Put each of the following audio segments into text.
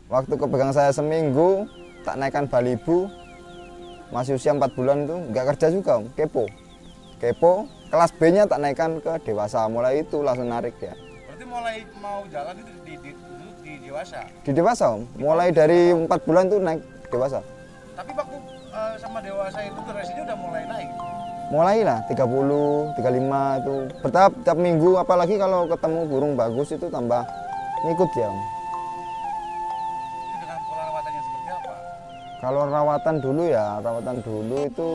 Waktu kepegang saya seminggu, tak naikkan Balibu, masih usia 4 bulan itu nggak kerja juga, Om. Kepo, kelas B-nya tak naikkan ke dewasa, mulai itu langsung narik ya. Berarti mulai mau jalan itu di dewasa? Di dewasa, Om. Mulai dari 4 bulan itu naik dewasa. Tapi waktu sama dewasa itu durasinya udah mulai naik? Mulailah 30, 35 itu bertahap tiap minggu, apalagi kalau ketemu burung bagus itu tambah ngikut ya, Om. Itu dengan pola rawatannya seperti apa? Kalau rawatan dulu ya, rawatan dulu itu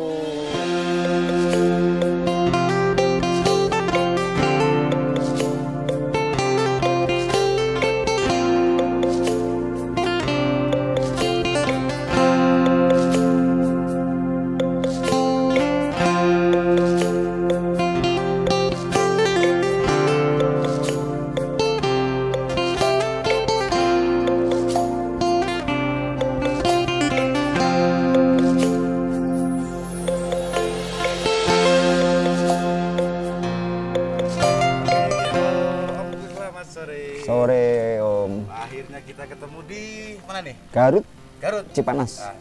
sore, Om. Akhirnya kita ketemu di mana nih? Garut, Garut. Cipanas. Nah,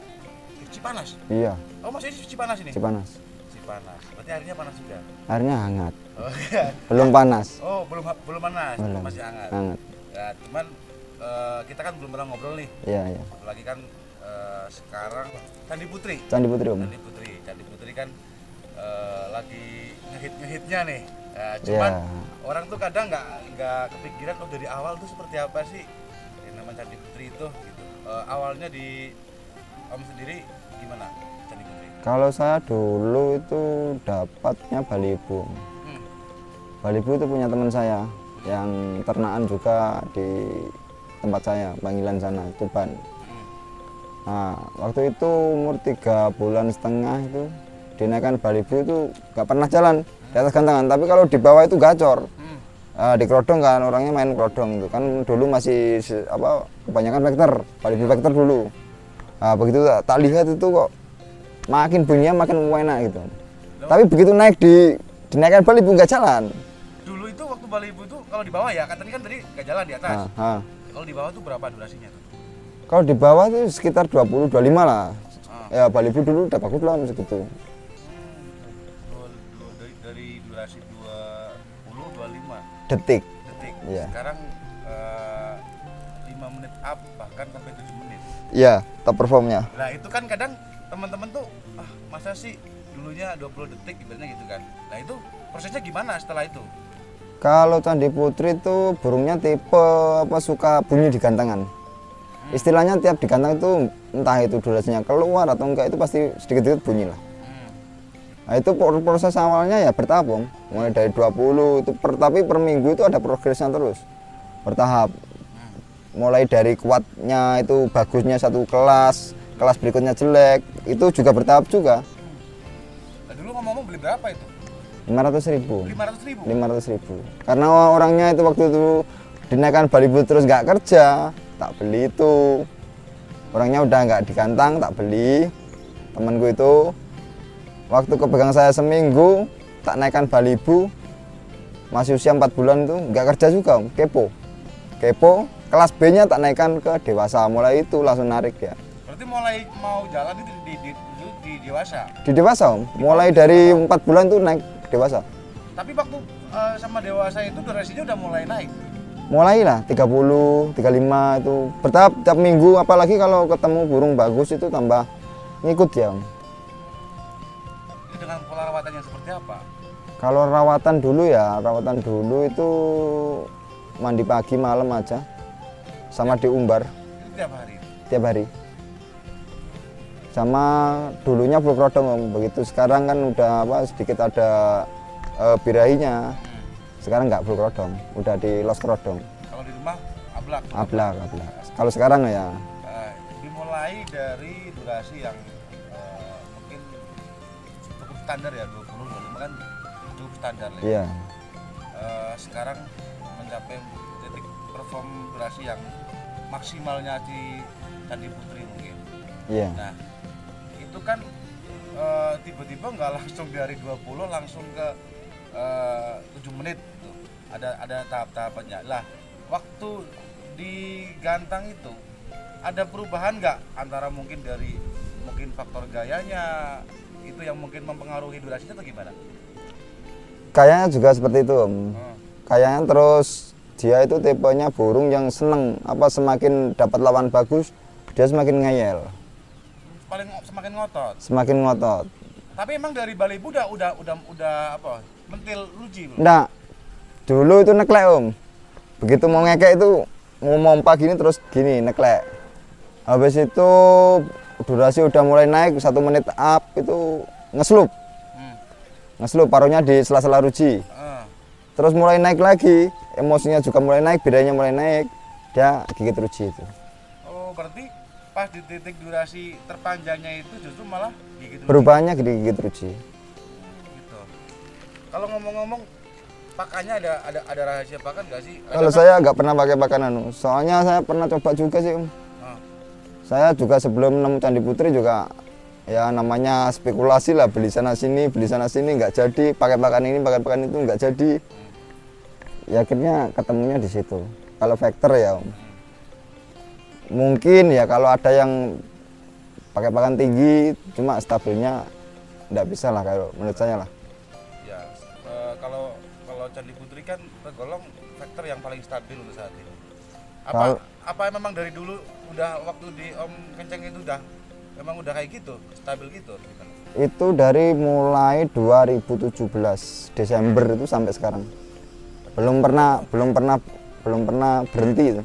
Cipanas. Iya, Oh, masih di Cipanas ini? Cipanas. Cipanas. Berarti airnya panas juga. Airnya hangat, Oh, iya. belum panas. Oh, belum panas, Belum. masih hangat. Hangat. Ya, cuman kita kan belum pernah ngobrol nih. Iya, iya. Apalagi kan sekarang Candi Putri. Candi Putri, Om. Candi Putri kan lagi ngehitnya nih. Cuman Iya. orang tuh kadang nggak kepikiran dari awal tuh seperti apa sih yang nama Candi Putri itu gitu. Awalnya di Om sendiri gimana Candi Putri? Kalau saya dulu itu dapatnya Balibu. Balibu itu punya teman saya yang ternakan juga di tempat saya, panggilan sana, Tuban. Nah, waktu itu umur 3 bulan setengah itu dinaikkan Balibu itu nggak pernah jalan di atas gantangan, tapi kalau di bawah itu gacor. Di kerodong kan, orangnya main kerodong itu kan dulu masih kebanyakan vektor, Balibu vektor dulu. Nah, begitu tak lihat itu kok makin bunyinya makin enak gitu. Tapi begitu naik dinaikkan Balibu nggak jalan. Dulu itu waktu Balibu itu kalau di bawah ya, katanya kan tadi nggak jalan di atas. Kalau di bawah tuh berapa durasinya tuh? Kalau di bawah itu sekitar 20-25 lah. Ya Balibu dulu udah bagus lah segitu. Dari durasi 20-25 Detik. Iya. Sekarang 5 menit up bahkan sampai 7 menit. Iya, top performnya. Nah itu kan kadang teman-teman tuh masa sih dulunya 20 detik ibaratnya gitu kan. Nah itu prosesnya gimana setelah itu? Kalau Candi Putri itu burungnya tipe suka bunyi di gantangan. Istilahnya tiap di gantang itu entah itu durasinya keluar atau enggak itu pasti sedikit-sedikit bunyi lah. Nah itu proses awalnya ya bertahap, Om. Mulai dari 20 itu tapi per minggu itu ada progresnya terus. Bertahap. Mulai dari kuatnya itu bagusnya satu kelas berikutnya jelek, itu juga bertahap juga. Nah, dulu ngomong-ngomong beli berapa itu? 500.000. 500.000? 500.000. Karena orangnya itu waktu itu dinaikkan Balibu terus nggak kerja, tak beli itu. Orangnya udah nggak digantang, tak beli. Temanku itu waktu kepegang saya seminggu, tak naikkan Balibu, masih usia 4 bulan itu nggak kerja juga, Om. Kepo, kelas B-nya tak naikkan ke dewasa, mulai itu langsung narik ya. Berarti mulai mau jalan itu di dewasa? Di dewasa, Om. Mulai dari 4 bulan itu naik dewasa. Tapi waktu sama dewasa itu durasinya udah mulai naik? Mulailah 30, 35 itu bertahap tiap minggu, apalagi kalau ketemu burung bagus itu tambah ngikut ya, Om. Itu dengan pola rawatannya seperti apa? Kalau rawatan dulu ya, rawatan dulu itu mandi pagi malam aja, sama diumbar Itu tiap hari? tiap hari. Sama dulunya full kerodong, Om. Begitu sekarang kan udah sedikit ada birahinya. Sekarang nggak full kerodong, udah di los kerodong. Kalau di rumah ablak? Ablak. Kalau sekarang ya Dimulai dari durasi yang mungkin cukup standar ya, 20-25 kan cukup standar lah. iya. Sekarang mencapai titik perform durasi yang maksimalnya di Candi Putri mungkin. Iya. Nah itu kan tiba-tiba nggak langsung dari 20 langsung ke 7 menit gitu. Ada tahap-tahapannya lah. Waktu di gantang itu ada perubahan nggak antara mungkin dari faktor gayanya itu yang mungkin mempengaruhi durasinya atau gimana? Kayaknya juga seperti itu Om. Oh. Kayaknya terus dia itu tipenya burung yang seneng semakin dapat lawan bagus dia semakin ngeyel. Paling semakin ngotot. Semakin ngotot. Tapi emang dari balibu udah apa? Mentil ruji belum? Nggak. Dulu itu neklek Om. Begitu mau ngekek itu mau mompa gini terus gini neklek. Habis itu durasi udah mulai naik 1 menit up itu ngeslup. Ngeslup paruhnya di sela-sela ruji. Terus mulai naik lagi, emosinya juga mulai naik, bedanya mulai naik, dia gigit ruji itu. Oh, berarti pas di titik durasi terpanjangnya itu justru malah gigit ruji. Perubahannya gigit ruji. Gitu. Kalau ngomong-ngomong pakannya ada rahasia pakan nggak sih? Kalau saya nggak pernah pakai pakan anu, soalnya saya pernah coba juga sih Om. Saya juga sebelum nemu Candi Putri juga ya namanya spekulasi lah, beli sana sini nggak jadi, pakai pakan ini pakai pakan itu nggak jadi. Ya akhirnya ketemunya di situ. Kalau vektor ya Om. Mungkin ya kalau ada yang pakai pakan tinggi cuma stabilnya nggak bisa lah kalau menurut saya lah. Ya kalau Candi Putri kan tergolong vektor yang paling stabil untuk saat ini. Apa memang dari dulu udah waktu di Om Kenceng itu memang udah kayak gitu, stabil gitu gimana? Itu dari mulai 2017 Desember itu sampai sekarang. Belum pernah berhenti itu.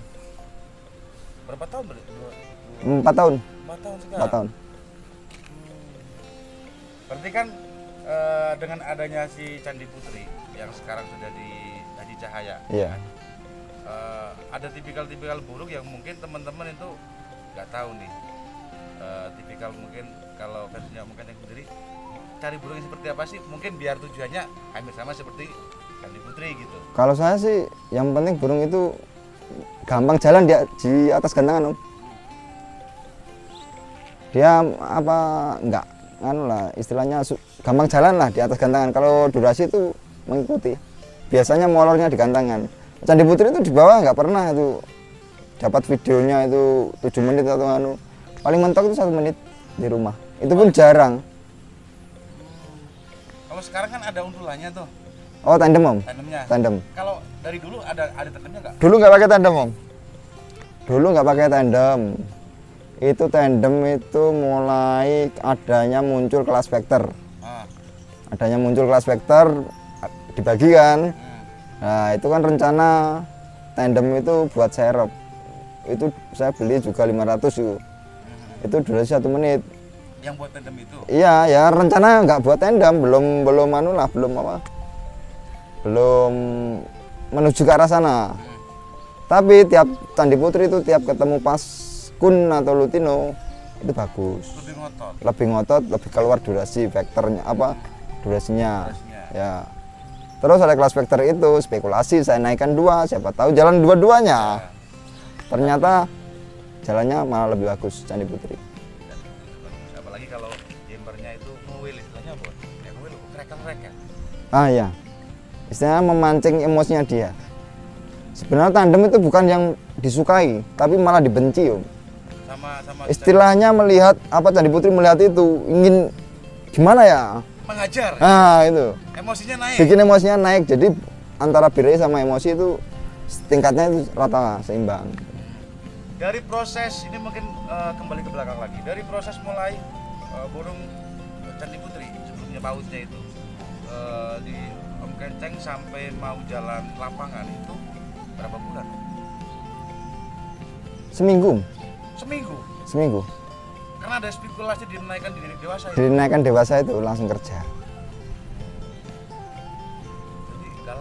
Berapa tahun? 4 tahun. 4 tahun sekarang. 4 tahun. Berarti kan dengan adanya si Candi Putri yang sekarang sudah di Hadi Cahaya. Iya. Kan? Ada tipikal-tipikal burung yang mungkin teman-teman itu nggak tahu nih. Tipikal mungkin kalau versinya mungkin yang sendiri cari burung yang seperti apa sih? Mungkin biar tujuannya hampir sama seperti Candi Putri gitu. Kalau saya sih yang penting burung itu gampang jalan di atas gantangan Om. Dia apa enggak anu lah istilahnya gampang jalan lah di atas gantangan. Kalau durasi itu mengikuti. Biasanya molornya di gantangan. Candi Putri itu di bawah nggak pernah itu dapat videonya itu 7 menit atau anu. Paling mentok itu 1 menit di rumah. Itu pun jarang. Kalau sekarang kan ada untulannya tuh. Oh, tandem Om. Tandemnya. Tandem. Kalau dari dulu ada tandemnya nggak? Dulu nggak pakai tandem Om. Dulu nggak pakai tandem. Itu tandem itu mulai adanya muncul kelas vektor. Adanya muncul kelas vektor dibagi kan. Nah itu kan rencana tandem itu buat serep. Itu saya beli juga 500 itu. Itu durasi 1 menit. Yang buat tandem itu? Iya ya rencana nggak buat tandem, belum anu lah, belum menuju ke arah sana. Tapi tiap Candi Putri itu tiap ketemu pas kun atau lutino itu bagus. Lebih ngotot, lebih keluar durasi vektornya durasinya. Ya. Terus ada kelas vektor itu spekulasi saya naikkan 2, siapa tahu jalan dua-duanya. Ternyata jalannya malah lebih bagus Candi Putri. Apalagi kalau jembernya itu nguil istilahnya apa? Ya nguil krek-krek. Ah ya. Istilahnya memancing emosinya dia. Sebenarnya tandem itu bukan yang disukai, tapi malah dibenci, Om. Sama istilahnya melihat Candi Putri melihat itu ingin gimana ya? Menghajar. Ah, itu. Emosinya naik. Bikin emosinya naik. Jadi antara birahi sama emosi itu tingkatnya itu rata seimbang. Dari proses ini mungkin kembali ke belakang lagi. Dari proses mulai burung Candi Putri sebelumnya pautnya itu di Om Kenceng sampai mau jalan lapangan itu berapa bulan? Seminggu. Seminggu. Karena ada spekulasi dinaikkan di dewasa itu. Dinaikkan dewasa itu langsung kerja.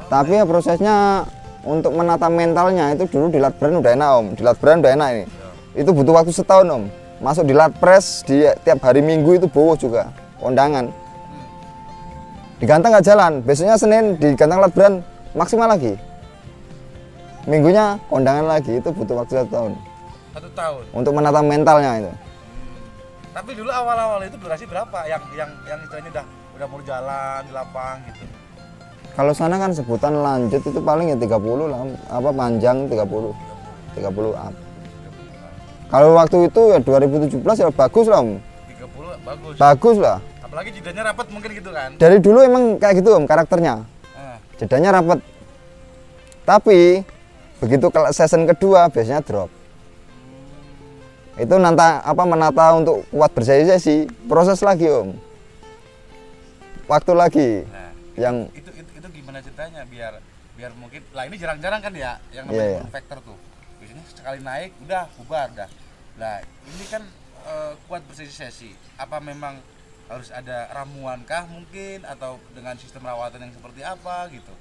Tapi ya prosesnya untuk menata mentalnya itu dulu di Latbrand udah enak Om. Di Latbrand udah enak ini. Ya. Itu butuh waktu setahun Om. Masuk di Latpres di tiap hari Minggu itu bowo juga kondangan. Digantang nggak jalan. Besoknya Senin digantang Latbrand maksimal lagi. Minggunya kondangan lagi itu butuh waktu 1 tahun. 1 tahun. Untuk menata mentalnya itu. Tapi dulu awal-awal itu durasi berapa? Yang istilahnya udah mau jalan di lapang gitu. Kalau sana kan sebutan lanjut itu paling ya 30 lah, panjang 30 up. Kalau waktu itu ya 2017 ya bagus lah Om. 30 bagus. Bagus lah. Apalagi jedanya rapat mungkin gitu kan. Dari dulu emang kayak gitu Om karakternya. Jedanya rapat. Tapi begitu kalau season kedua biasanya drop. Itu menata untuk kuat bersesi-sesi, proses lagi Om. Waktu lagi. Nah, yang itu gimana ceritanya biar mungkin lah ini jarang-jarang kan ya yang namanya factor tuh. Biasanya sekali naik udah bubar dah. Lah ini kan kuat bersesi-sesi. Apa memang harus ada ramuan kah mungkin atau dengan sistem rawatan yang seperti apa gitu?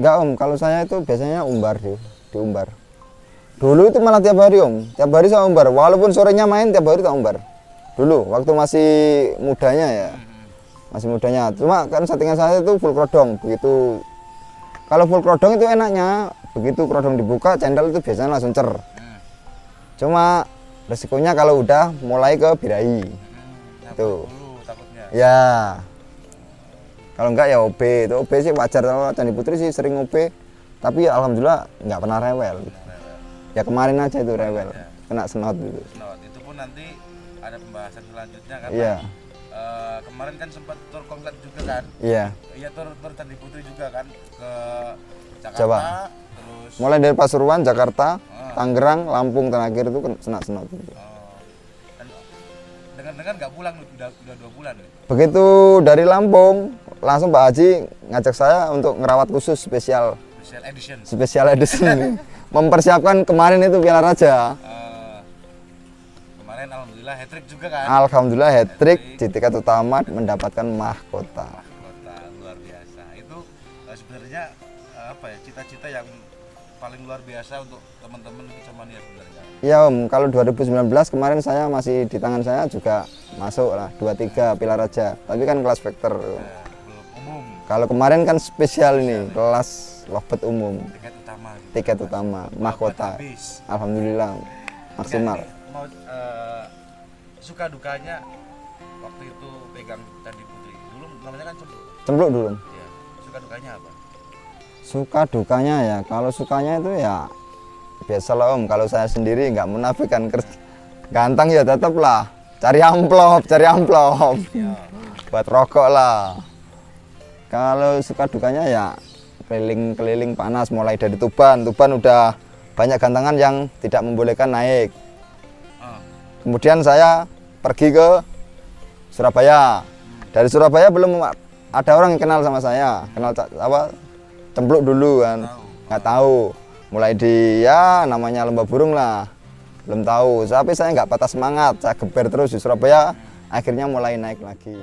Enggak Om, kalau saya itu biasanya umbar diumbar. Dulu itu malah tiap hari Om, tiap hari saya umbar. Walaupun sorenya main tiap hari tak umbar. Dulu waktu masih mudanya ya, masih mudanya. Cuma kan settingan saya itu full krodong. Begitu kalau full krodong itu enaknya, begitu krodong dibuka, cendal itu biasanya langsung cer. Cuma resikonya kalau udah mulai ke birahi. Itu. Takutnya. Ya. Kalau enggak ya OB. Itu OB sih wajar, kalau Candi Putri sih sering OB. Tapi ya alhamdulillah nggak pernah rewel. Ya kemarin aja itu rewel, kena snot gitu. Snot itu pun nanti ada pembahasan selanjutnya kan. Iya. Kemarin kan sempat tur konglet juga kan. Iya. Iya tur Candi Putri juga kan ke Jakarta. Jawa. Terus mulai dari Pasuruan, Jakarta, Tangerang, Lampung terakhir itu kena snot. Dan dengar-dengar nggak pulang udah 2 bulan. Begitu dari Lampung langsung Pak Haji ngajak saya untuk ngerawat khusus spesial edition mempersiapkan kemarin itu Piala Raja. Kemarin alhamdulillah hat-trick juga kan. Alhamdulillah hat-trick di tiket utama mendapatkan mahkota. Luar biasa. Itu sebenarnya apa ya, cita-cita yang paling luar biasa untuk teman-teman Kicamania sebenarnya. Iya Om, kalau 2019 kemarin saya masih di tangan saya juga masuk lah 23 Piala Raja, tapi kan kelas vektor. Belum umum. Kalau kemarin kan spesial ini, kelas lovebird umum. Tiket utama, mahkota. Alhamdulillah maksimal. Mau suka dukanya waktu itu pegang Candi Putri. Dulu namanya kan Cempluk dulu. Ya, suka dukanya apa? Suka dukanya ya, kalau sukanya itu ya biasa lah Om. Kalau saya sendiri nggak munafik kan, ganteng ya tetap lah. Cari amplop. Ya. Buat rokok lah. Kalau suka dukanya ya keliling panas, mulai dari Tuban udah banyak gantangan yang tidak membolehkan naik. Kemudian saya pergi ke Surabaya. Dari Surabaya belum ada orang yang kenal sama saya, cempluk dulu kan, nggak tahu. Mulai di namanya lomba burung lah, belum tahu. Tapi saya nggak patah semangat, saya geber terus di Surabaya. Akhirnya mulai naik lagi.